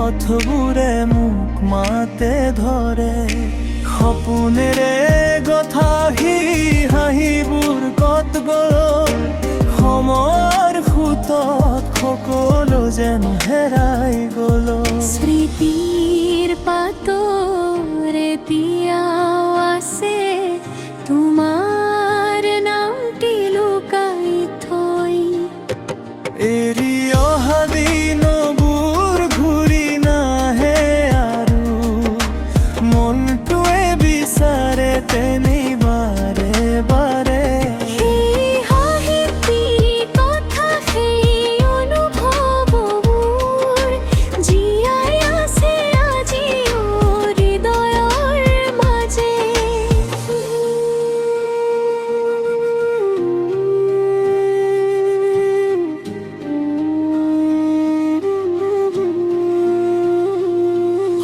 পথবোৰে মোক মাতে ধৰে সপোনেৰে গথাহি হাঁহিবোৰ কত গ'ল সময়ৰ সোঁতত সকলো যেন হেৰাই গ'ল স্মৃতিৰ পাতৰে এতিয়াও আছে তোমাৰ নামটি লুকাই থৈ এৰি অহা দিনবোৰ ঘূৰি নাহে আৰু মনটোৱে বিচাৰে তেনি বাৰে বাৰে সেই হাঁহিটি কথা সেই অনুভৱবোৰ জীয়াই আছে আজিও হৃদয়ৰ মাজে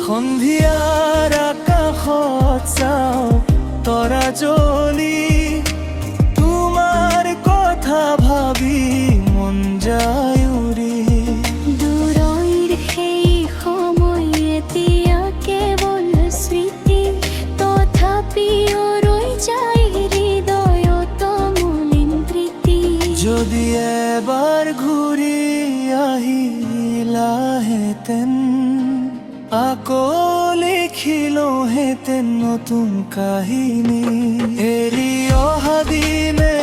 সন্ধিয়াৰ আকাশত চাওঁ তৰা জ্বলি তোমাৰ কথা ভাবি মন যায় উৰি দূৰৈৰ সেই সময় এতিয়া কেৱল স্মৃতি তথাপিও ৰৈ যায় হৃদয়ত মলিন প্ৰীতি যদি এবাৰ ঘূৰি আহিলাহেঁতেন আকৌ লিখিলোহেঁতেন নতুন কাহিনী এৰি অহা দিনে